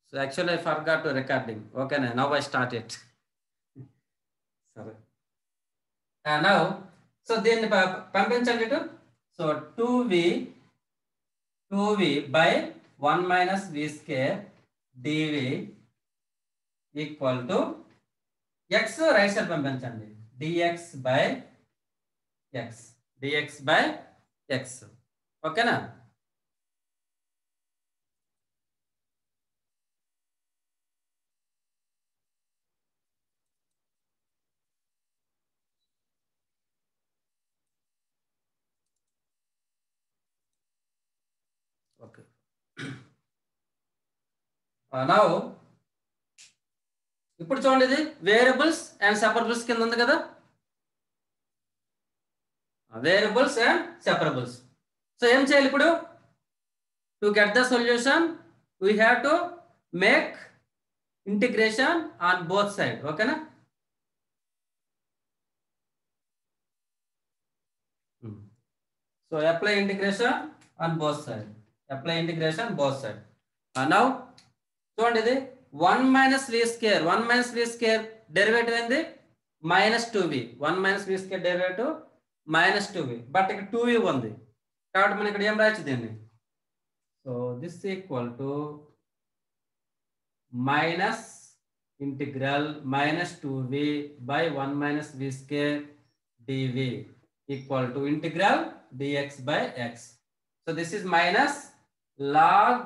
So actually I forgot to recording. Okay, now I start it. Sorry. Now, so దీన్ని పంపించండి ఇటు. So 2v by 1 minus v square dv equal to x right side పంపించండి. dx by x. ఓకేనా? Okay. Now ఇప్పుడు చూడండి, ఇది variables and సెపరబుల్స్ కింద ఉంది కదా. Variables and సెపరబుల్స్. సో ఏం చేయాలి ఇప్పుడు? To get the solution we have to make integration on both side. ఓకేనా? So apply integration on both side. Now చూడండి, ఇది 1 minus v square. 1 minus v square derivative ఏంది? -2v. 1 minus v square derivative -2v. But ఇక్కడ 2v ఉంది కాబట్టి మనం ఇక్కడ ఏం రాయొచ్చు దీన్ని? So this equal to minus integral -2v by 1 minus v square dv equal to integral dx by x. So this is minus log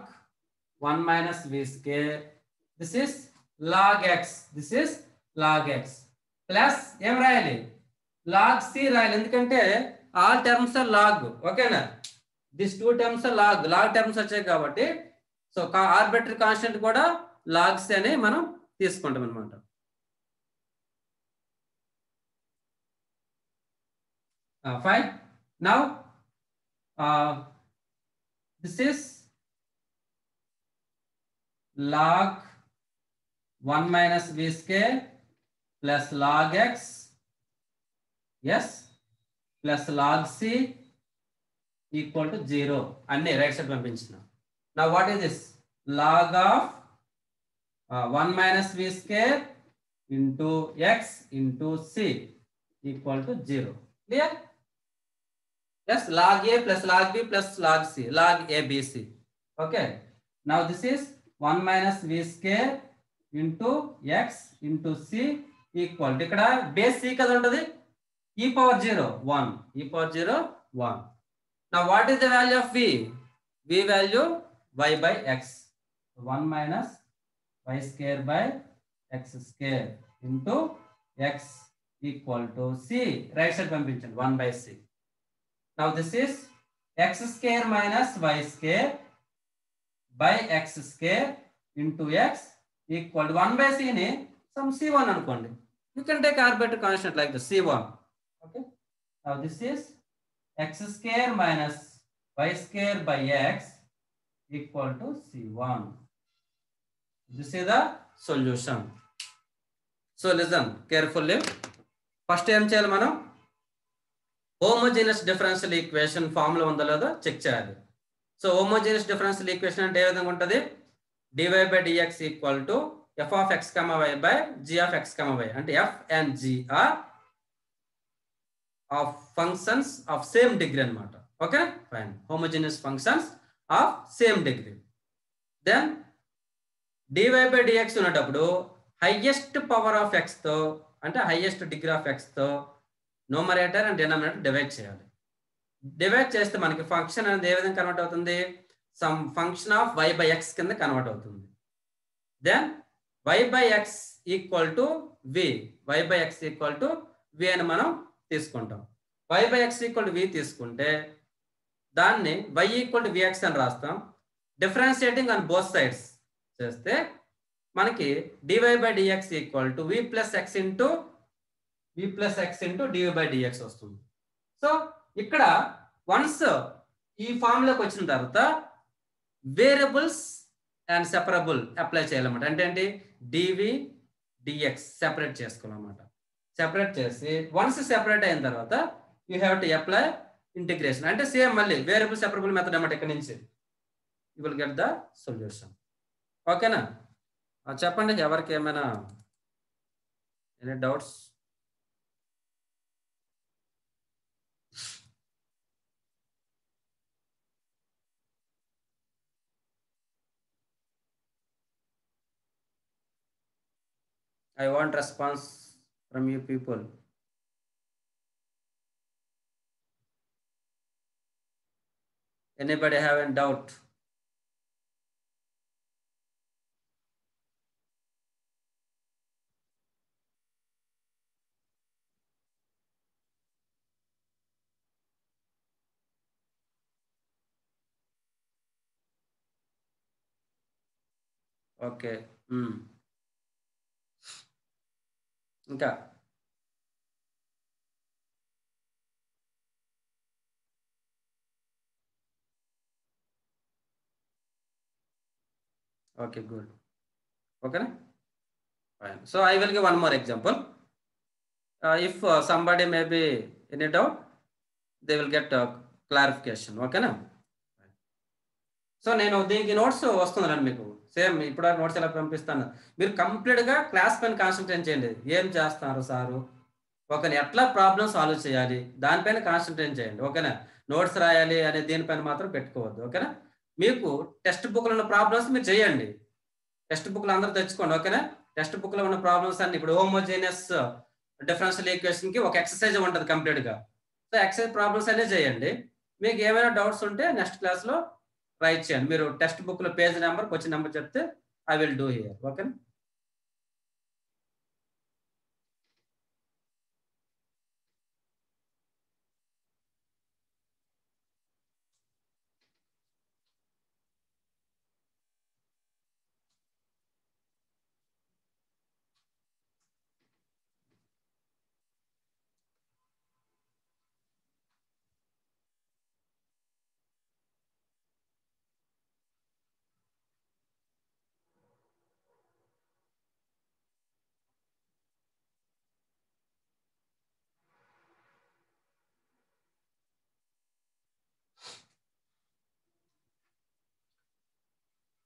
1 minus v square. This is log x. Plus ఏం రాయాలి? log c రాయాలి. ఎందుకంటే all terms are log. ఓకేనా? This 2 terms are log terms వచ్చాయి కాబట్టి so arbitrary constant కూడా log c అని మనం తీసుకుంటాం అనమాట. Fine. Now this is log 1 minus v square plus log x, yes, plus log c equal to 0. అన్ని right side పంపించిన. Now what is this? Log of 1 minus v square into x into c equal to 0. Clear? Yes, log a plus log b plus log c, log a b c. Okay. Now this is 1 minus v square into x into c equal to ఇక్కడ base c కదా ఉంటది, e power 0 1. Now what is the value of v? v value y by x. 1 minus y square by x square into x equal to c. Right side పంపించండి 1 by c. Now this is x square minus y square by x square into x equal to 1 by c ni some c1 అనుకోండి. You can take arbitrary constant like the c1. Okay. Now this is x square minus y square by x equal to c1. This is the solution. So listen carefully. First ఏం చేయాలి మనం? Homogeneous differential equation formula ఉందో లేదో check చేయాలి. So homogeneous differential equation అంటే ఏ విధంగా ఉంటుంది? dy by dx equal to f of x comma y by g of x comma y. అంటే f and g are of functions of same degree అన్నమాట. Okay, fine. Homogeneous functions of same degree. Then dy by dx ఉన్నప్పుడు highest power of x తో, అంటే highest degree of x తో numerator and denominator divide చేయాలి. Divide చేస్తే మనకి function అనేది ఏ విధంగా కన్వర్ట్ అవుతుంది? Some function of y by x కింద కన్వర్ట్ అవుతుంది. Then y by x equal to v. y by x equal to v అని మనం తీసుకుంటాం. y by x equal to v తీసుకుంటే దాన్ని y ఈక్వల్ టు vx అని రాస్తాం. డిఫరెన్షియేటింగ్ ఆన్ బోత్ సైడ్స్ చేస్తే మనకి dy by dx equal to v plus x into dy by dx వస్తుంది. సో ఇక్కడ వన్స్ ఈ ఫార్ములాకి వచ్చిన తర్వాత వేరియబుల్స్ అండ్ సెపరబుల్ అప్లై చేయాలన్నమాట. అంటే ఏంటి? dv dx సెపరేట్ చేసుకోవాలన్నమాట. సెపరేట్ చేసి వన్స్ సెపరేట్ అయిన తర్వాత you have to apply integration. అంటే సేమ్ మళ్ళీ వేరియబుల్ సెపరబుల్ మెథడ్ అన్నమాట. ఇక్కడ నుంచి you will get the solution. ఓకేనా? చెప్పండి ఎవరికి ఏమైనా any doubts? I want response from you people. Anybody have any doubt? Okay. ఇంకా ఓకే, గుడ్. ఓకేనా? Fine. So I will give one more example. If somebody may be in a doubt, they will get clarification. ఓకేనా? So నేను దీనికి notes వస్తుందండి మీకు. Same ఇప్పుడు notes ఎలా పంపిస్తాను, మీరు కంప్లీట్గా క్లాస్ పైన కాన్సన్ట్రేట్ చేయండి. ఏం చేస్తున్నారు సారు, ఓకేనా, ఎట్లా ప్రాబ్లమ్ సాల్వ్ చేయాలి దానిపైన కాన్సన్ట్రేట్ చేయండి. ఓకేనా? నోట్స్ రాయాలి అనే దీనిపైన మాత్రం పెట్టుకోవద్దు. ఓకేనా? మీకు టెక్స్ట్ బుక్లో ఉన్న ప్రాబ్లమ్స్ మీరు చేయండి. టెక్స్ట్ బుక్లు అందరూ తెచ్చుకోండి. ఓకేనా? టెక్స్ట్ బుక్లో ఉన్న ప్రాబ్లమ్స్ అన్ని ఇప్పుడు హోమోజీనియస్ డిఫరెన్షియల్ ఈక్వేషన్ కి ఒక ఎక్సర్సైజ్ ఉంటుంది కంప్లీట్గా. సో ఎక్సర్సైజ్ ప్రాబ్లమ్స్ అనే చేయండి. మీకు ఏమైనా డౌట్స్ ఉంటే నెక్స్ట్ క్లాస్లో రైట్ చేయండి. మీరు టెక్స్ట్ బుక్ లో పేజ్ నెంబర్ క్వశ్చన్ నెంబర్ చెప్తే I will do here. Okay?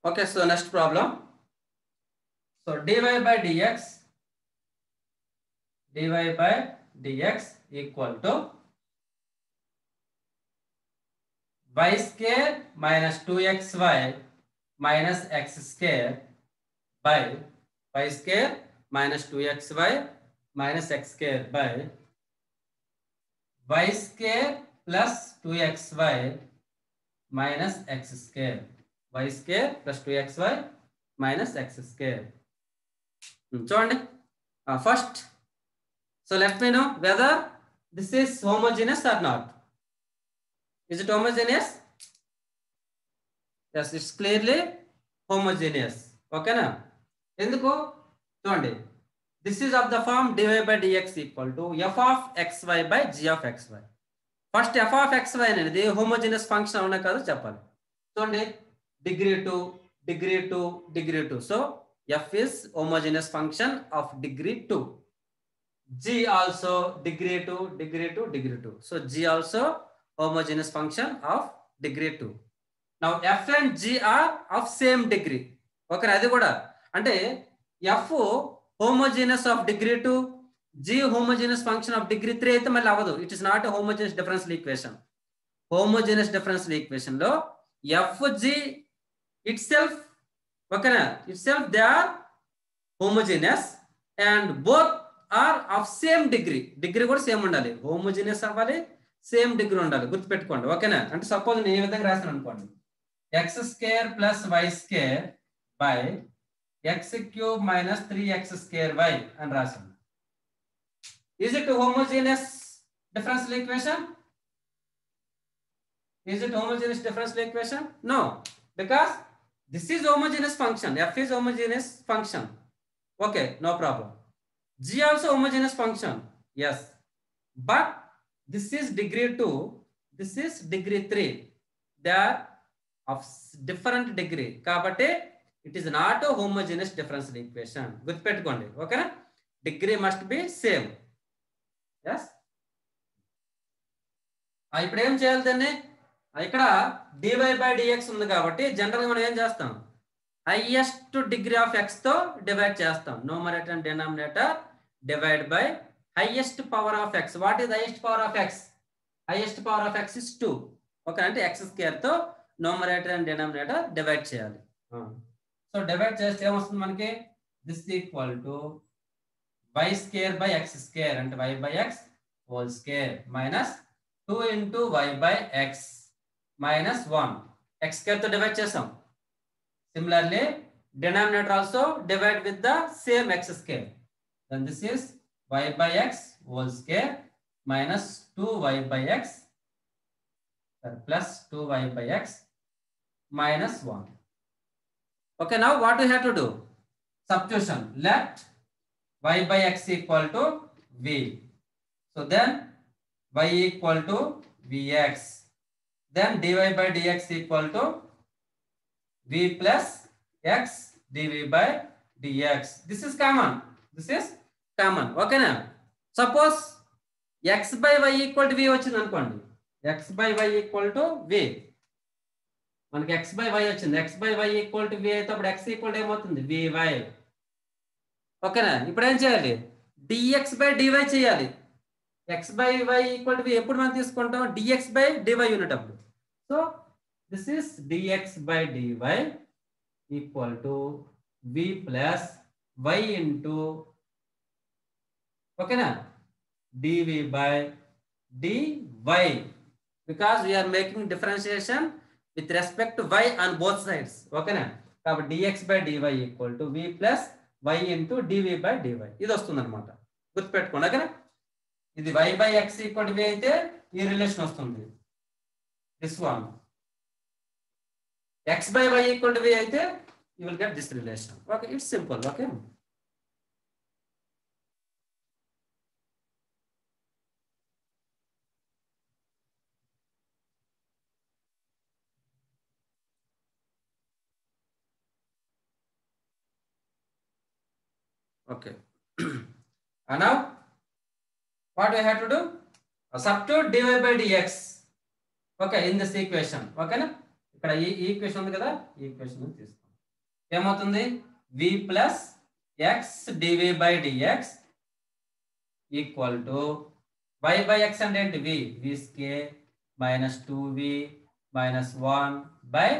Okay, so next problem. So dy by dx equal to y square minus 2xy minus x square by y square minus 2xy minus x square by y square plus 2xy minus x square. Y square plus 2xy minus x square. చూడండి first. So let me know whether this is homogeneous or not. Is it homogeneous? Yes, it's clearly homogeneous. ఓకేనా? ఎందుకు చూడండి, this is of the form dy by dx equal to f of xy by g of xy. First f of xy అనేది homogeneous function అవునా కాదు చెప్పాలి. చూడండి, degree 2, degree 2, degree 2. So f is homogeneous function of degree 2. G also degree 2, degree 2, degree 2. So G also homogeneous function of degree 2. Now f and G are of same degree. Okay, అది కూడా అంటే f homogeneous of degree 2, G homogeneous function of degree 3 అయితే మళ్ళీ అవ్వదు. It is not a homogeneous differential equation. Homogeneous differential equation లో f G itself, ఓకేనా, itself they are homogeneous and both are of same degree. Degree కూడా same ఉండాలి, homogeneous అవ్వాలి, same degree ఉండాలి. గుర్తుపెట్టుకోండి. ఓకేనా? అంటే సపోజ్ నేను ఏ విధంగా రాశాను అనుకోండి, x square plus y square by x cube minus 3x square y అని రాశాను. Is it homogeneous differential equation? Is it homogeneous differential equation? No, because this is homogeneous function, f is homogeneous function. Okay, no problem. G also homogeneous function, yes, but this is degree 2, this is degree 3. They are of different degree. Kabatti it is not a homogeneous differential equation. గుర్తుపెట్టుకోండి. ఓకేనా? Degree must be same. yes. ఇప్పుడు ఏం చేయాలి దాన్ని? ఇక్కడ dy by dx ఉంది కాబట్టి జనరల్గా మనం ఏం చేస్తాం, హైయెస్ట్ డిగ్రీ ఆఫ్ ఎక్స్ తో డివైడ్ చేస్తాం. Numerator and denominator divide by highest power of X. What is highest power of X? Highest power of X is 2. Okay, అంటే ఎక్స్ స్క్వేర్ తో న్యూమరేటర్ అండ్ డినామినేటర్ డివైడ్ చేయాలి. So divide చేస్తే ఏమొస్తుంది మనకి? This equal to y square by X square, అంటే y by X whole square minus 2 into y by X minus 1. X square తో divide చేసాం. Similarly, denominator also divide with the same x square. Then this is y by x whole square minus 2y by x plus 2y by x minus 1. Okay, now what we have to do? Substitution. Let y by x equal to v. So then y equal to vx. Then dy by dx equal to v plus x dv by dx. This is common. This is common. Okay na? Suppose x by y equal to v వచ్చింది అనుకోండి. x by y equal to v. మనకి x by y వచ్చింది. x by y equal to v అయితే అప్పుడు x equal to ఏమవుతుంది? vy. ఓకేనా? ఇప్పుడు ఏం చేయాలి? dx by dy చేయాలి. x by y equal to v ఎప్పుడు మనం తీసుకుంటాం? dx by dy యూనిట్ అప్పుడు. So this is dx by dy equal to v plus y into, okay na, dv by dy, because we are making differentiation with respect to y on both sides. Okay na? కాబట్టి dx by dy equal to v plus y into dv by dy. ఇది వస్తుంది అనమాట, గుర్తుపెట్టుకోండి. ఓకేనా? ఇది y by x equal to v అయితే ఈ relation వస్తుంది. This one. X by y equal to v అయితే you will get this relation. Okay, it's simple. Okay. Okay. And now what we have to do? Substitute dy by dx. Okay, in this equation. Okay na? ఇక్కడ ఈ equation ఉంది కదా, ఈ equation తీసుకోండి. ఏమవుతుంది? v plus x dv by dx equal to y by x అంటే ఏంటి? v square minus 2v minus 1 by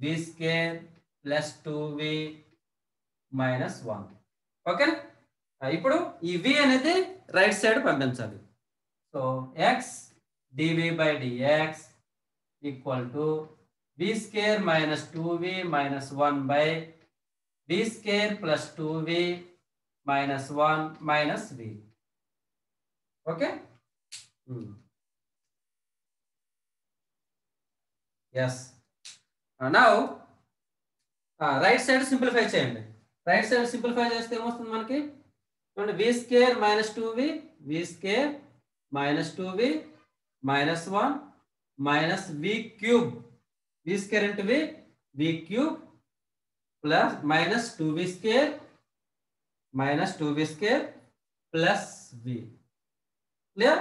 v square plus 2v minus 1. Okay, ఇప్పుడు ఈ v అనేది రైట్ సైడ్ పంపించాలి. So x dv by dx equal to v square minus 2v minus 1 by v square plus 2v minus 1 minus v. Okay? Yes. Now, right side simplify చేయండి. Right side simplify చేస్తే ఏమొస్తుంది మనకి? v square minus 2v, v square minus 2v minus 1 minus v cube. v square into v cube plus minus 2v square minus 2v square plus v. Clear?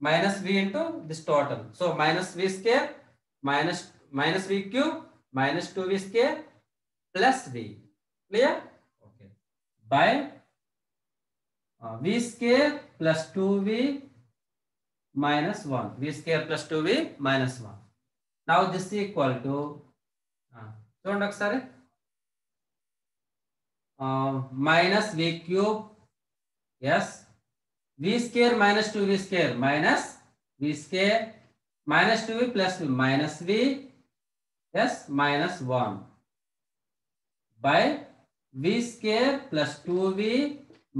Minus v into this total. So minus v square minus v cube minus 2v square plus v. Clear? Okay. By v square plus 2v minus 1. v square plus 2v minus 1. Now this is equal to చూడండి ఒకసారి, minus v cube, yes, v square minus 2v square minus v square minus 2v plus v minus v, yes, minus 1 by v square plus 2v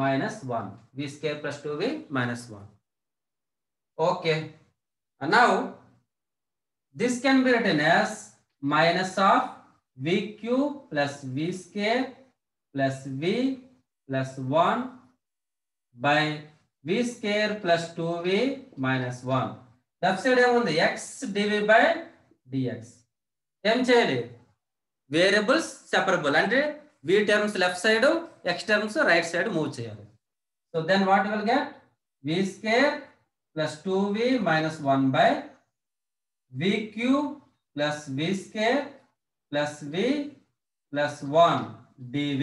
minus 1. v square plus 2v minus 1. Okay, and now this can be written as minus of v cube plus v square plus v plus 1 by v square plus 2v minus 1. Left side ఏముంది? x dv by dx. ఏం చేయాలి? Variables separable, అంటే v terms left side, x terms right side move చేయాలి. So then what will get? v square plus 2v minus 1 by v cube plus v square plus v plus 1 dv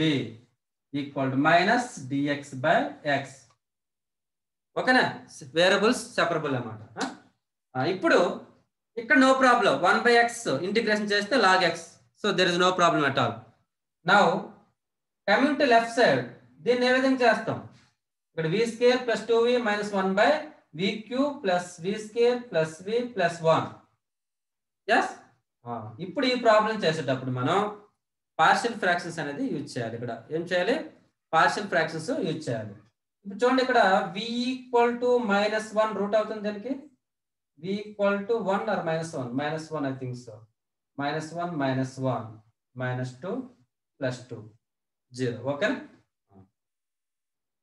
equal to minus dx by x. ఓకేనా? Variables separable అన్నమాట. ఇప్పుడు ఇక్కడ no problem, 1/x integration చేస్తే log x, so there is no problem at all. Now coming to left side, దీన్ని ఏ విధంగా చేస్తాం? ఇక్కడ v square plus 2v minus 1 by v cube plus v square plus v plus 1. Yes, ఇప్పుడు ఈ problem చేసేటప్పుడు మనం పార్షియల్ ఫ్రాక్షన్స్ అనేది యూజ్ చేయాలి. ఇక్కడ ఏం చేయాలి? పార్షియల్ ఫ్రాక్షన్స్ యూజ్ చేయాలి. ఇప్పుడు చూడండి, ఇక్కడ v ఈక్వల్ టు -1 రూట్ అవుతుంది దానికి. v equal to 1 or -1 I think so. -1 -1 -2 +2 0. Okay,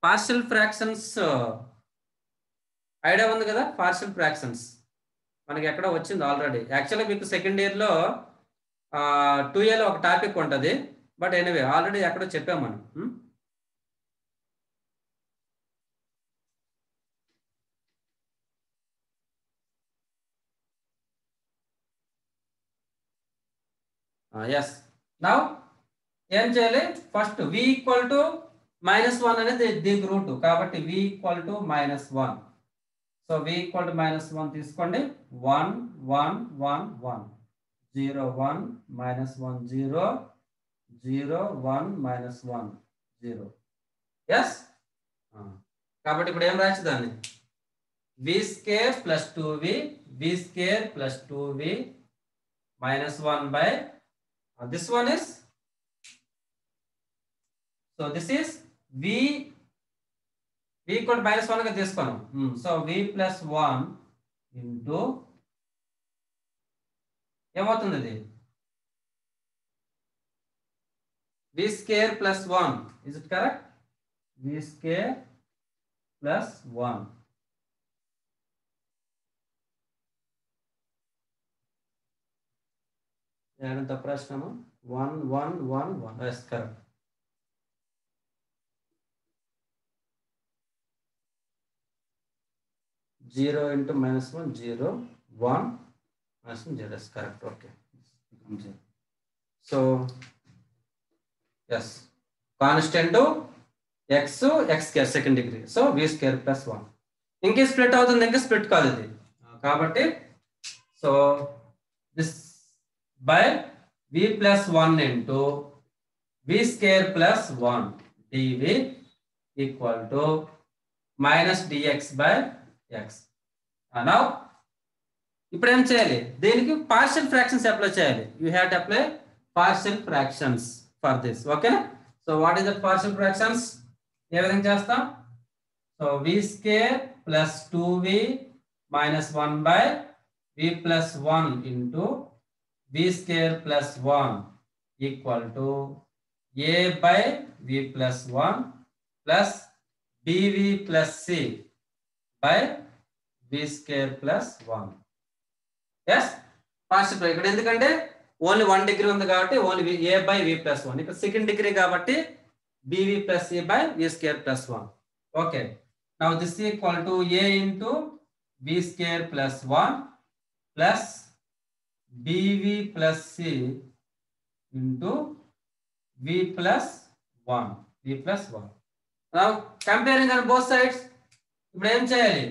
partial fractions idea ఉంది కదా? పార్షియల్ ఫ్రాక్షన్స్ మనకి ఎక్కడ వచ్చింది ఆల్రెడీ. యాక్చువల్గా మీకు సెకండ్ ఇయర్లో 2Aలో ఒక టాపిక్ ఉంటుంది, బట్ ఎనీవే ఆల్రెడీ ఎక్కడో చెప్పాం మనం. ఎస్, నౌ ఏం చేయాలి? ఫస్ట్ v ఈక్వల్ టు -1 అనేది దీనికి రూట్, కాబట్టి v equal to -1. So v equal to -1 తీసుకోండి. 1 1 1 1 0 1 -1 0 0 1 -1 0. ఎస్, కాబట్టి ఇప్పుడు ఏం రాయొచ్చు దాన్ని? v square plus 2v v square plus 2v -1 by this one is, so this is v equal to -1 గా తీసుకున్నాం. సో v ప్లస్ 1 ఇంటూ ఏమవుతుంది? ఇది v square plus 1, is it correct? v square plus 1. ఏడంత ప్రశ్నము 1 1 1 1. Yes, correct. Zero into -1 0 1 -1 0. Yes, correct. Okay, so yes, constant x square second degree, so v square plus 1. ఇంకే split అవుతుంది, ఇంకా split కాదు ఇది. కాబట్టి so this by v plus 1 into v square plus 1 dv equal to minus dx by x. Now ఇప్పుడు ఏం చేయాలి? దీనికి పార్షియల్ ఫ్రాక్షన్స్ అప్లై చేయాలి. You have to apply partial fractions for this. Okay, so what is the partial fractions? ఏ విధంగా చేస్తాం? So v square plus 2v minus 1 by v plus 1 into v square plus 1 equal to a by v plus 1 plus bv plus c by v square plus 1. yes, partial. ఇక్కడ ఎందుకంటే only 1 degree ఉంది కాబట్టి only a by v plus 1. ఇక్కడ second degree కాబట్టి bv plus c by v square plus 1. Okay, now this is equal to a into v square plus 1 plus bv plus c into v plus 1. v plus 1. Now comparing on both sides, ఇప్పుడు ఏం చేయాలి?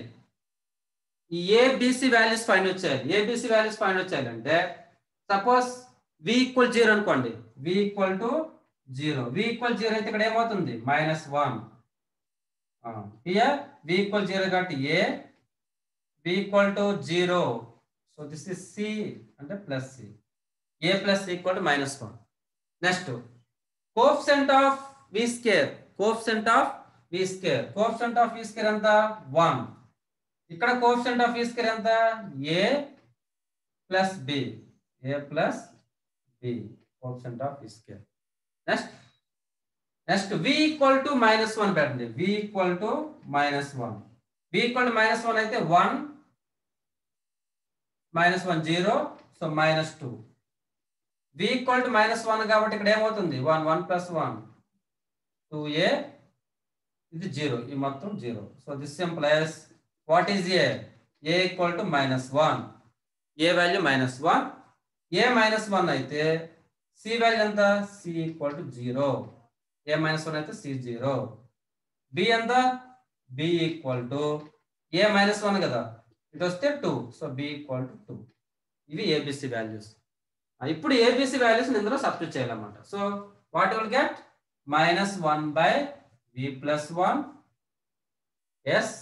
ఈ abc values find out చేయాలి. abc values find out చేయాలంటే suppose v equal 0 అనుకోండి. v equal to 0. v equal 0 అయితే ఇక్కడ ఏమవుతుంది? -1. హియర్ v ఈక్వల్ 0 కాబట్టి a, v equal to 0. So this is c అంటే plus c. a plus c equal to -1. Next coefficient of v square. Coefficient of v square. Coefficient of v square ఎంత? 1. ఇక్కడ coefficient of v square ఎంత? a plus b. a plus b coefficient of v square. Next v equal to -1 పెట్టండి. v equal to -1. v equal to -1 అయితే 1 -1 0, so -2. v equal to -1 కాబట్టి ఇక్కడ ఏమవుతుంది? 1 1 plus 1 2a, ఇది 0, ఈ మొత్తం 0. So this implies what is a? a equal to -1. a value -1. a -1 అయితే c value ఎంత c equal to 0 a minus 1 అయితే సి 0 బి ఎంత b equal to a minus 1 కదా ఇటు వస్తే 2 సో బి ఈక్వల్ టు 2 ఇవి ఏబిసి వాల్యూస్ ఇప్పుడు ABC values ఇందులో సబ్స్టిట్యూట్ చేయాలన్నమాట so what will get -1 by v plus 1 yes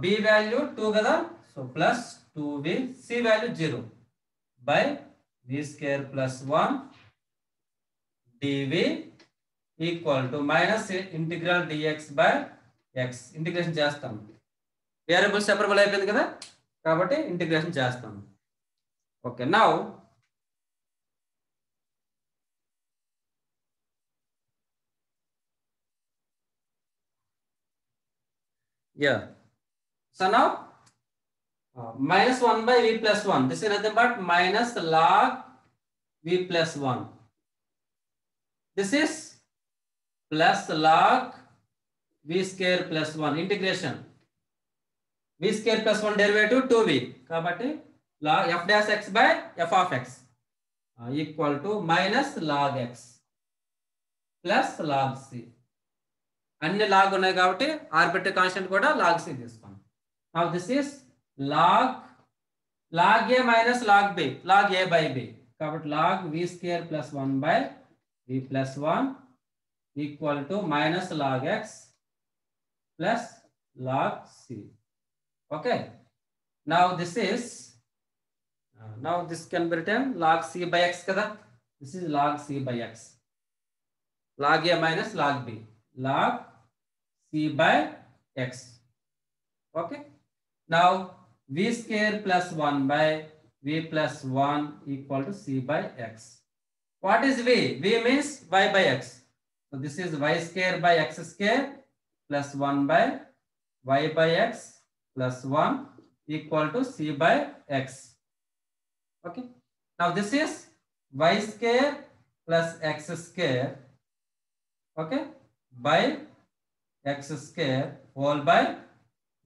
b value 2 కదా so plus 2v c value 0 by v square plus 1 dv equal to minus integral dx by x integration చేస్తాం variable separable అయిపోయింది కదా కాబట్టి integration చేస్తాం okay now yeah so now -1 by v plus 1 this is nothing but minus log v plus 1 this is plus log v square plus 1 integration v square plus 1 derivative 2v kabatti log f dash x by f of x equal to minus log x plus log c అన్ని log ఉన్నాయి కాబట్టి arbitrary constant కూడా log C తీసుకోండి now this is log a minus log b log a by b కాబట్టి log v square plus 1 by v plus 1 equal to minus log x plus log c okay now this is now this can be written log c by x kada this is log c by x log a minus log b log c by x okay now v square plus 1 by v plus 1 equal to c by x what is v v means y by x so this is y square by x square plus 1 by y by x plus 1 equal to c by x okay now this is y square plus x square okay by x square whole by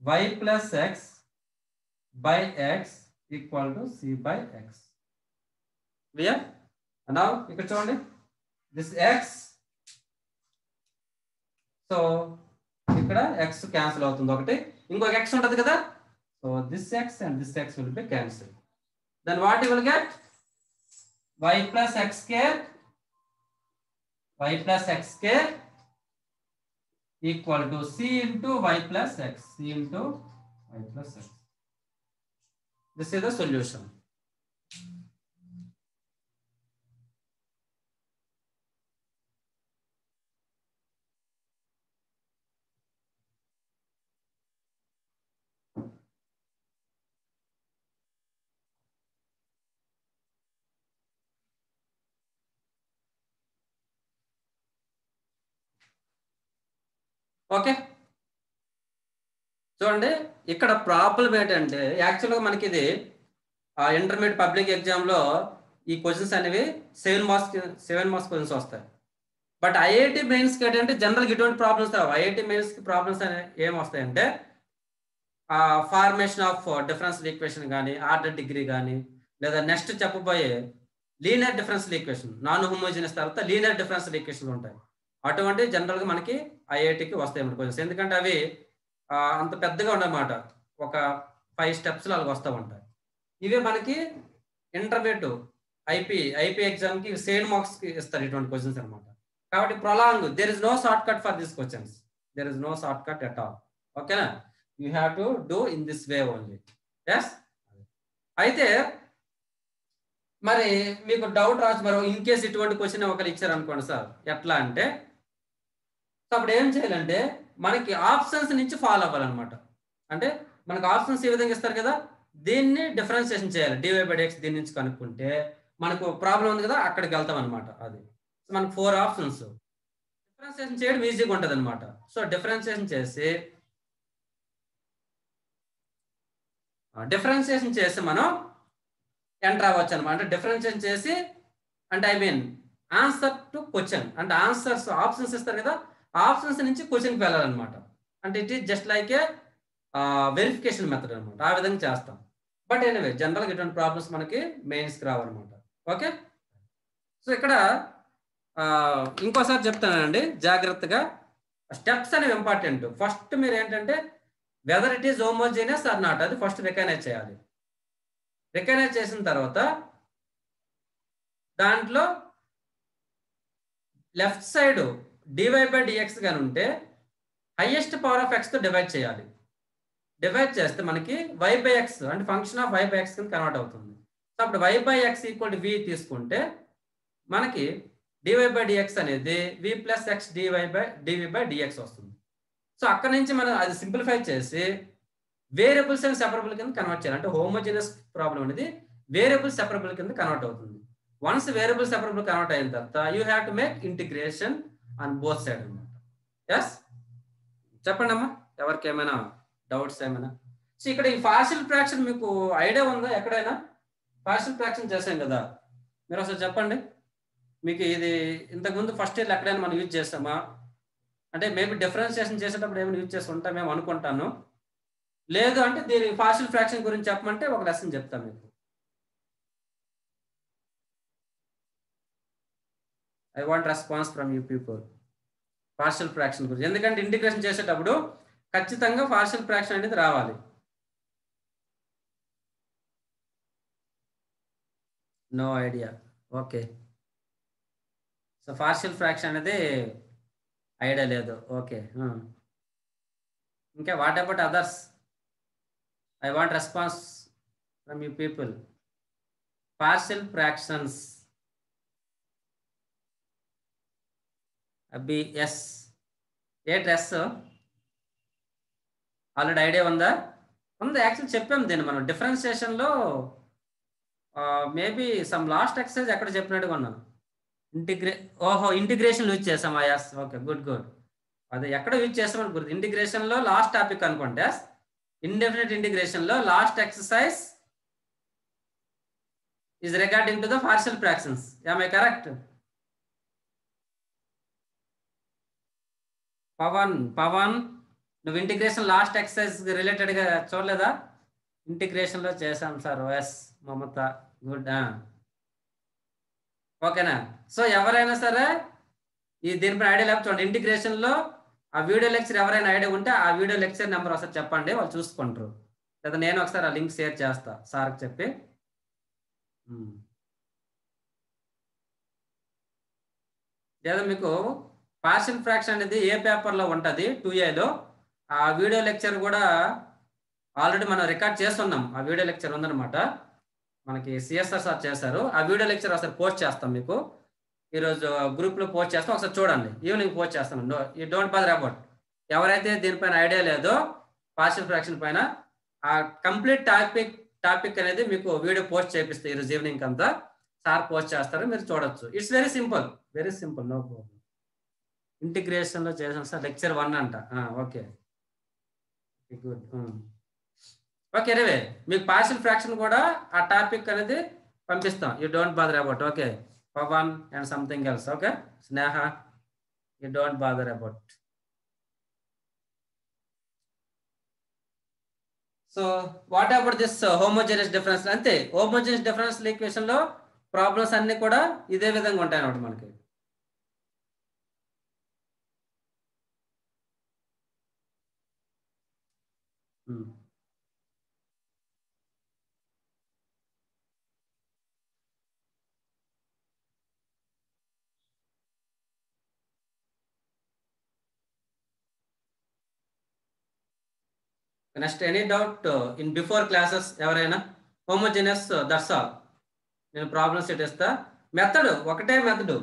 y plus x by x equal to c by x clear now ఇక్కడ చూడండి this x so ఇక్కడ x cancel అవుతుంది ఒకటి ఇంకొక x ఉంటది కదా so this x and this x will be cancelled then what you will get y plus x square equal to c into y plus x c into y plus x this is the solution okay చూడండి ఇక్కడ problem ఏంటంటే యాక్చువల్గా మనకి ఇది intermediate public ఎగ్జామ్లో ఈ questions అనేవి 7 marks questions వస్తాయి బట్ ఐఐటి మెయిన్స్కి ఏంటంటే జనరల్గా ఇటువంటి ప్రాబ్లమ్స్ రావు ఐఐటి మెయిన్స్కి ప్రాబ్లమ్స్ అనేవి ఏం వస్తాయంటే ఫార్మేషన్ ఆఫ్ డిఫరెన్షియల్ ఈక్వేషన్ కానీ ఆర్డర్ డిగ్రీ కానీ లేదా నెక్స్ట్ చెప్పబోయే linear differential equation non homogeneous తర్వాత లీనియర్ డిఫరెన్షియల్ ఈక్వేషన్లు ఉంటాయి అటువంటి జనరల్గా మనకి ఐఐటికి వస్తాయి అన్నమాట క్వశ్చన్స్ ఎందుకంటే అవి అంత పెద్దగా ఉండమాట ఒక 5 స్టెప్స్లో అలాగ వస్తూ ఉంటాయి ఇవే మనకి ఇంటర్మీడియట్ ఐపీ ఎగ్జామ్కి 7 మార్క్స్కి ఇస్తారు ఇటువంటి క్వశ్చన్స్ అనమాట కాబట్టి prolong there is no shortcut for this questions there is no shortcut at all ఓకేనా you have to do in this way only yes అయితే మరి మీకు డౌట్ రావచ్చు మరి ఇన్ కేస్ ఇటువంటి క్వశ్చన్ ఒకరు ఇచ్చారు అనుకోండి సార్ ఎట్లా అంటే అప్పుడు ఏం చేయాలంటే మనకి ఆప్షన్స్ నుంచి ఫాలో అవ్వాలన్నమాట అంటే మనకు ఆప్షన్స్ ఏ విధంగా ఇస్తారు కదా దీన్ని డిఫరెన్షియేషన్ చేయాలి dy/dx దీని నుంచి కనుక్కుంటే మనకు ప్రాబ్లం ఉంది కదా అక్కడికి వెళ్తాం అనమాట అది మనకు 4 ఆప్షన్స్ డిఫరెన్షియేషన్ చేయడం ఈజీగా ఉంటుంది అనమాట సో డిఫరెన్షియేషన్ చేసి మనం ఎంటర్ అవ్వచ్చు అనమాట అంటే డిఫరెన్షియేషన్ చేసి అంటే I mean answer to question అంటే ఆన్సర్స్ ఆప్షన్స్ ఇస్తారు కదా ఆప్షన్స్ నుంచి క్వశ్చన్కి వెళ్ళాలన్నమాట అంటే it is just like A verification method అనమాట ఆ విధంగా చేస్తాం బట్ ఎనీవే జనరల్గా ఇటువంటి ప్రాబ్లమ్స్ మనకి మెయిన్స్కి రావన్నమాట ఓకే సో ఇక్కడ ఇంకోసారి చెప్తానండి జాగ్రత్తగా. స్టెప్స్ అనేవి ఇంపార్టెంట్. ఫస్ట్ మీరు ఏంటంటే whether it is homogeneous or not అది ఫస్ట్ రికగ్నైజ్ చేయాలి. రికగ్నైజ్ చేసిన తర్వాత దాంట్లో లెఫ్ట్ సైడ్ dy/dx గాని ఉంటే హైయెస్ట్ పవర్ ఆఫ్ x తో డివైడ్ చేయాలి. డివైడ్ చేస్తే మనకి y/x అంటే ఫంక్షన్ ఆఫ్ y/x కింద కన్వర్ట్ అవుతుంది. సో అప్పుడు y/x = v తీసుకుంటే మనకి dy/dx అనేది v + x dv/dx వస్తుంది. సో అక్కడ నుంచి మనం అది సింప్లిఫై చేసి వేరియబుల్స్ అండ్ సెపరబుల్ కింద కన్వర్ట్ చేయాలి. అంటే హోమోజీనియస్ ప్రాబ్లం అనేది వేరియబుల్ సెపరబుల్ కింద కన్వర్ట్ అవుతుంది. వన్స్ వేరియబుల్ సెపరబుల్ కన్వర్ట్ అయిన తర్వాత you have to make integration on both side అనమాట. ఎస్, చెప్పండి అమ్మా, ఎవరికి ఏమైనా డౌట్స్ ఏమైనా? సో ఇక్కడ ఈ పార్షియల్ ఫ్రాక్షన్ మీకు ఐడియా ఉందా? ఎక్కడైనా పార్షియల్ ఫ్రాక్షన్ చేసాం కదా, మీరు అసలు చెప్పండి. మీకు ఇది ఇంతకుముందు ఫస్ట్ ఇయర్లో ఎక్కడైనా మనం యూజ్ చేస్తామా? అంటే మేబీ డిఫరెన్షియేషన్ చేసేటప్పుడు ఏమైనా యూజ్ చేసి ఉంటాం మేము అనుకుంటాను. లేదు అంటే దీని పార్షియల్ ఫ్రాక్షన్ గురించి చెప్పమంటే ఒక లెసన్ చెప్తాను మీకు. I want response from you people partial fraction గురించి. ఎందుకంటే ఇంటిగ్రేషన్ చేసేటప్పుడు ఖచ్చితంగా పార్షియల్ ఫ్రాక్షన్ అనేది రావాలి. No idea. Okay, so partial fraction అనేది ఐడియా లేదు. ఓకే, ఇంకా what about others? I want response from you people. Partial fractions అబ్బి ఎస్ ఏ డ్రెస్ ఆల్రెడీ ఐడియా ఉందా? ఉంది. యాక్చువల్ చెప్పాము దీన్ని మనం డిఫరెన్షియేషన్లో మేబీ సమ్ లాస్ట్ ఎక్సర్సైజ్ ఎక్కడ చెప్పినట్టుగా ఉన్నాను. ఇంటిగ్రేషన్ యూజ్ చేసామా? Yes, okay, good good. అదే ఎక్కడ యూజ్ చేస్తామని గుర్తు. ఇంటిగ్రేషన్లో లాస్ట్ టాపిక్ అనుకోండి. ఎస్, ఇండెఫినిట్ ఇంటిగ్రేషన్లో last exercise is regarding to the partial fractions. Am I correct? Pavan నువ్వు ఇంటిగ్రేషన్ లాస్ట్ ఎక్సర్సైజ్ రిలేటెడ్గా చూడలేదా? ఇంటిగ్రేషన్లో చేశాం సార్. Yes Mamata, good. ఓకేనా? సో ఎవరైనా సరే ఈ దీనిపైన ఐడియా లేకపోతే చూడండి. ఇంటిగ్రేషన్లో ఆ వీడియో లెక్చర్ ఎవరైనా ఐడియా ఉంటే ఆ వీడియో లెక్చర్ నెంబర్ ఒకసారి చెప్పండి, వాళ్ళు చూసుకుంటారు. లేదా నేను ఒకసారి ఆ లింక్ షేర్ చేస్తా సార్కి చెప్పి. లేదా మీకు పార్షియల్ ఫ్రాక్షన్ అనేది ఏ పేపర్లో ఉంటుంది 2Aలో, ఆ వీడియో లెక్చర్ కూడా ఆల్రెడీ మనం రికార్డ్ చేస్తున్నాం. ఆ వీడియో లెక్చర్ ఉందన్నమాట, మనకి సిఎస్ఆర్ సార్ చేశారు. ఆ వీడియో లెక్చర్ ఒకసారి పోస్ట్ చేస్తాం మీకు. ఈరోజు గ్రూప్లో పోస్ట్ చేస్తాం, ఒకసారి చూడండి. ఈవినింగ్ పోస్ట్ చేస్తాను. You don't bother about. ఎవరైతే దీనిపైన ఐడియా లేదో పార్షియల్ ఫ్రాక్షన్ పైన ఆ కంప్లీట్ టాపిక్ అనేది మీకు వీడియో పోస్ట్ చేపిస్తే ఈరోజు ఈవినింగ్ అంతా సార్ పోస్ట్ చేస్తారు, మీరు చూడొచ్చు. It's very simple, no problem. ఇంటిగ్రేషన్లో చేసాం సార్, లెక్చర్ 1 అంట. Okay good. ఓకే, ఎనివే మీకు పార్షియల్ ఫ్రాక్షన్ కూడా ఆ టాపిక్ అనేది పంపిస్తాం. You don't bother about. Okay, Pavan and something else. Okay, Sneha, you don't bother about. So what about this homogeneous difference? అంతే, homogeneous differential equation లో problems అన్ని కూడా ఇదే విధంగా ఉంటాయి అన్నమాట మనకి. Next any doubt in before classes ఎవరైనా? Homogeneous, that's all. నేను ప్రాబ్లమ్స్ ఇస్తా. మెథడ్ ఒకటే మెథడ్.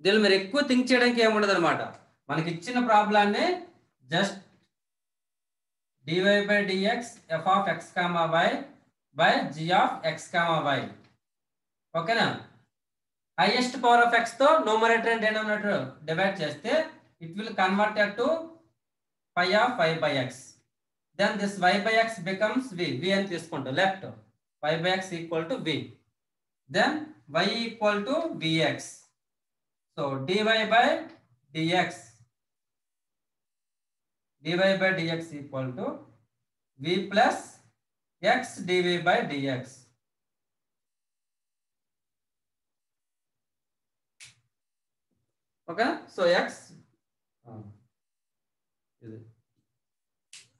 దీనిలో మీరు ఎక్కువ థింక్ చేయడానికి ఏముండదు అనమాట. మనకి ఇచ్చిన ప్రాబ్లాన్ని just dy/dx f(x, y) by g(x, y). ఓకేనా? హైయెస్ట్ పవర్ ఆఫ్ x తో న్యూమరేటర్ అండ్ డినామినేటర్ డివైడ్ చేస్తే it will converted to π/y/x. Then this y/x becomes v అని తీసుకుంటాం left. y/x = v. Then y = vx. So dy/dx dy by dx equal to v plus x dv by dx. Okay, so X ఇది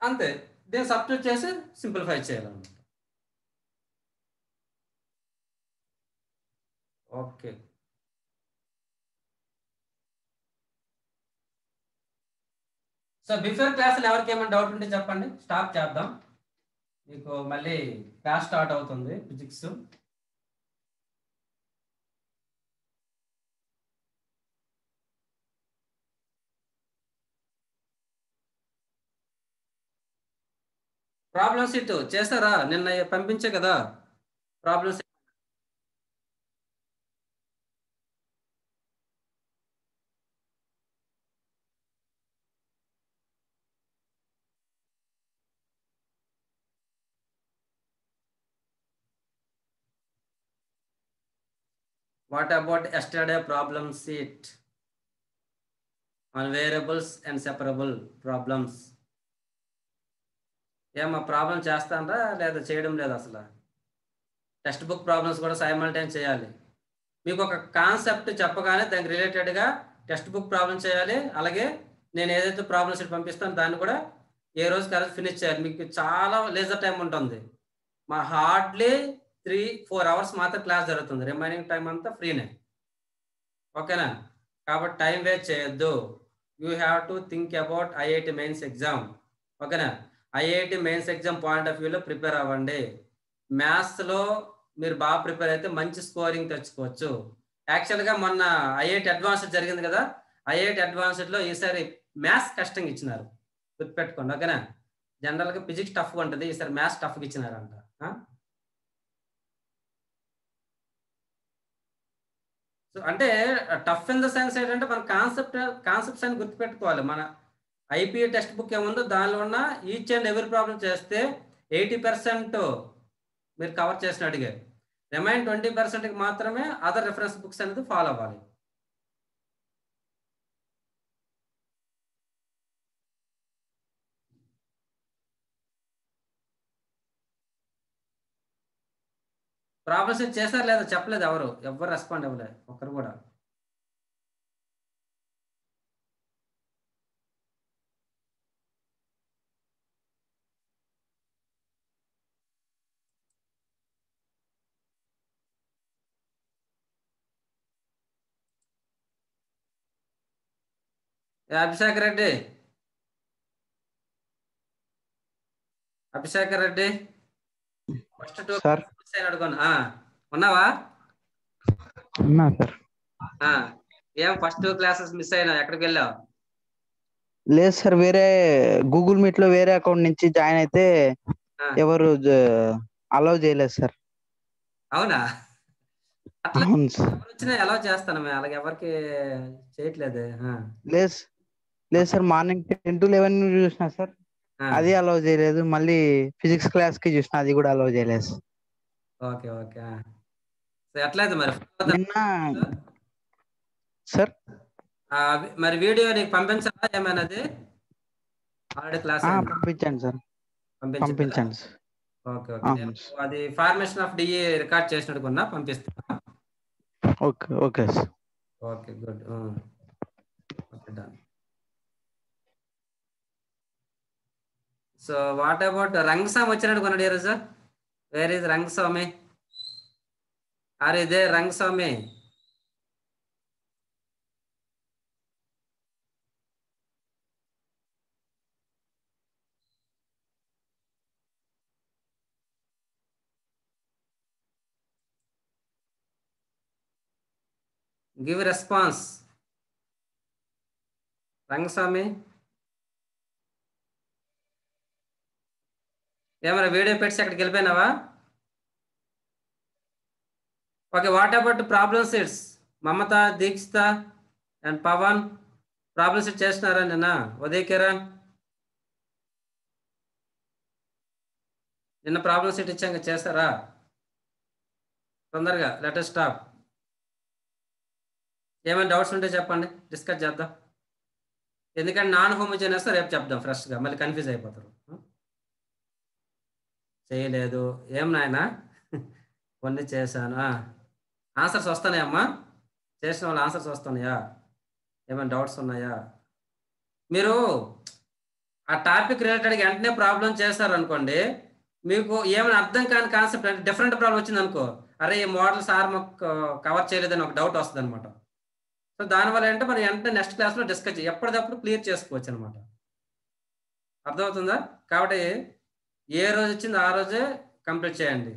అంతే, దీన్ని substitute చేసి simplify చేయాలన్నమాట. Okay, so before క్లాస్లో ఎవరికి ఏమైనా డౌట్ ఉంటే చెప్పండి, స్టాప్ చేద్దాం. మీకు మళ్ళీ క్లాస్ స్టార్ట్ అవుతుంది ఫిజిక్స్. ప్రాబ్లమ్ షీట్ చేస్తారా? నిన్న పంపించే కదా problems. What about yesterday problem sheet on variables and separable problems? ఏమో ప్రాబ్లం చేస్తానరా లేదా చేయడం లేదు అసలు? టెక్స్ట్ బుక్ ప్రాబ్లమ్స్ కూడా సైమల్టైన్ చేయాలి. మీకు ఒక కాన్సెప్ట్ చెప్పగానే దానికి రిలేటెడ్గా టెక్స్ట్ బుక్ ప్రాబ్లం చేయాలి. అలాగే నేను ఏదైతే ప్రాబ్లమ్ షీట్ పంపిస్తానో దాన్ని కూడా ఏ రోజుకి ఆ రోజు ఫినిష్ చేయాలి. మీకు చాలా లేజర్ టైం ఉంటుంది. మా హార్డ్లీ 3-4 అవర్స్ మాత్రం క్లాస్ జరుగుతుంది, రిమైనింగ్ టైం అంతా ఫ్రీనే. ఓకేనా? కాబట్టి టైం వేస్ట్ చేయొద్దు. You have to think about IIT mains exam. ఓకేనా? IIT mains exam point of వ్యూలో ప్రిపేర్ అవ్వండి. మ్యాథ్స్లో మీరు బాగా ప్రిపేర్ అయితే మంచి స్కోరింగ్ తెచ్చుకోవచ్చు. యాక్చువల్గా మొన్న ఐఐటి అడ్వాన్స్డ్ జరిగింది కదా, ఐఐటి అడ్వాన్స్డ్లో ఈసారి మ్యాథ్స్ కష్టంగా ఇచ్చినారు, గుర్తుపెట్టుకోండి. ఓకేనా? జనరల్గా ఫిజిక్స్ టఫ్గా ఉంటుంది, ఈసారి మ్యాథ్స్ టఫ్గా ఇచ్చినారంట. సో అంటే టఫ్ ఇన్ ద సెన్స్ ఏంటంటే మన కాన్సెప్ట్స్ అని గుర్తుపెట్టుకోవాలి. మన ఐపీ టెక్స్ట్ బుక్ ఏముందో దానిలో ఉన్న ఈచ్ అండ్ ఎవరీ ప్రాబ్లం చేస్తే 80% మీరు కవర్ చేసిన అడిగారు. రిమైన్ 20%కి మాత్రమే అదర్ రెఫరెన్స్ బుక్స్ అనేది ఫాలో అవ్వాలి. ప్రాబ్లమ్స్ చేశారు లేదా చెప్పలేదు, ఎవరు రెస్పాండ్ అవ్వలేదు ఒక్కరు కూడా. అభిషేక్ రెడ్డి, ఫస్ట్ 2 అడుగును. ఉన్నావా? ఉన్నా సార్. ఏం ఫస్ట్ 2 క్లాసెస్ మిస్ అయినా, ఎక్కడికి వెళ్ళావు? లేదు సార్, వేరే గూగుల్ మీట్ లో వేరే అకౌంట్ నుంచి జాయిన్ అయితే ఎవరు అలౌ చేయలేదు సార్. అవునా? అట్లా అవును సార్. ఎవరు వచ్చినా అలౌ చేస్తాను, అలాగే ఎవరికి చేయట్లేదు. లేదు సార్, మార్నింగ్ 10 to 11 చూసిన సార్, అది అలౌ చేయలేదు. మళ్ళీ ఫిజిక్స్ క్లాస్ కి చూసిన, అది కూడా అలౌ చేయలేదు. ఓకే ఓకే, ఎట్లయితే మరి నిన్న సార్ మరి వీడియో నీకు పంపించాలా ఏమైనాది? ఆల్రెడీ క్లాస్ పంపించండి సార్, పంపించండి. ఓకే ఓకే, అది ఫార్మేషన్ ఆఫ్ డిఈ రికార్డ్ చేసినట్టుకున్నా, పంపిస్తున్నా. Okay okay sir. Okay good. Okay done. So what about Rangaswamy వచ్చినట్టు కొన్నాడు ఈరోజు? Where is Rangaswamy? ఆర్ ఇదే రంగస్వామి? Give response. రంగస్వామి ఏమైనా వీడియో పెట్టి అక్కడికి వెళ్ళిపోయినావా? Okay, what about problem sheets? Mamata, Dikshita and Pavan problem sheet చేస్తున్నారా నిన్న? ఉదయ్ కిరణ్ నిన్న ప్రాబ్లమ్ షీట్ ఇచ్చాక చేస్తారా? తొందరగా లెట్ us స్టాప్. ఏమైనా డౌట్స్ ఉంటే చెప్పండి, డిస్కస్ చేద్దాం. ఎందుకంటే నాన్ హోమోజీనియస్ రేపు చెప్దాం ఫ్రెష్గా, మళ్ళీ కన్ఫ్యూజ్ అయిపోతారు. చేయలేదు ఏం నాయనా? కొన్ని చేశాను. ఆన్సర్స్ వస్తున్నాయమ్మా? చేసిన వాళ్ళు ఆన్సర్స్ వస్తున్నాయా? ఏమైనా డౌట్స్ ఉన్నాయా? మీరు ఆ టాపిక్ రిలేటెడ్గా వెంటనే ప్రాబ్లం చేశారు అనుకోండి, మీకు ఏమైనా అర్థం కాని కాన్సెప్ట్ అంటే డిఫరెంట్ ప్రాబ్లం వచ్చింది అనుకో, అరే ఈ మోడల్ సార్ మాకు కవర్ చేయలేదని ఒక డౌట్ వస్తుంది అనమాట. సో దానివల్ల ఏంటంటే మనం వెంటనే నెక్స్ట్ క్లాస్లో డిస్కస్ ఎప్పటికప్పుడు క్లియర్ చేసుకోవచ్చు అనమాట. అర్థమవుతుందా? కాబట్టి ఏ రోజు వచ్చింది ఆ రోజే కంప్లీట్ చేయండి.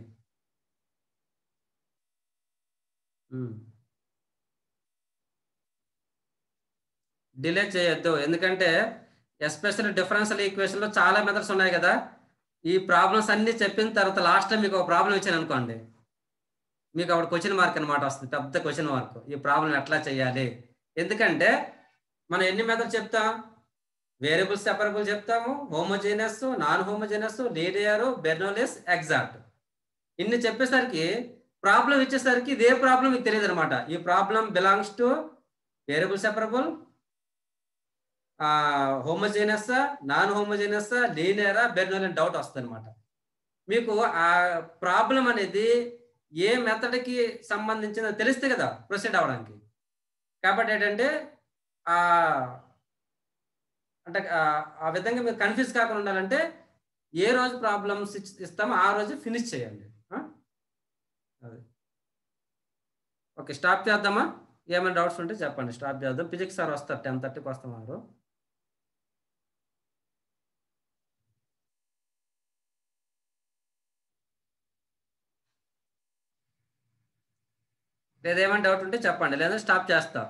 డిలే చేయొద్దు, ఎందుకంటే ఎస్పెషల్లీ డిఫరెన్షియల్ ఈక్వేషన్లో చాలా మెథడ్స్ ఉన్నాయి కదా. ఈ ప్రాబ్లమ్స్ అన్నీ చెప్పిన తర్వాత లాస్ట్ టైం మీకు ఒక ప్రాబ్లం ఇచ్చాను అనుకోండి, మీకు అప్పుడు క్వశ్చన్ మార్క్ అనమాట వస్తుంది, పెద్ద క్వశ్చన్ మార్క్. ఈ ప్రాబ్లం ఎట్లా చేయాలి? ఎందుకంటే మనం ఎన్ని మెథడ్స్ చెప్తాం? వేరియబుల్ సెపరబుల్ చెప్తాము, homogeneous, non homogeneous, linear, Bernoulli's, exact. ఇన్ని చెప్పేసరికి ప్రాబ్లం ఇచ్చేసరికి ఇదే ప్రాబ్లం మీకు తెలియదు అనమాట. ఈ problem belongs to variable separable, homogeneous, non homogeneous, లీనియరా, బెర్నౌలిస్ డౌట్ వస్తుంది అనమాట. మీకు ఆ ప్రాబ్లం అనేది ఏ మెథడ్కి సంబంధించిందో తెలిస్తే కదా ప్రొసీడ్ అవ్వడానికి. కాబట్టి ఏంటంటే అంటే ఆ విధంగా మీరు కన్ఫ్యూజ్ కాకుండా ఉండాలంటే ఏ రోజు ప్రాబ్లమ్స్ ఇస్తామో ఆ రోజు ఫినిష్ చేయండి. అది ఓకే, స్టాప్ చేద్దామా? ఏమైనా డౌట్స్ ఉంటే చెప్పండి, స్టాప్ చేద్దాం. ఫిజిక్స్ సార్ వస్తారు 10:30కి వస్తున్నారు. లేదా ఏమైనా డౌట్ ఉంటే చెప్పండి, లేదా స్టాప్ చేస్తా.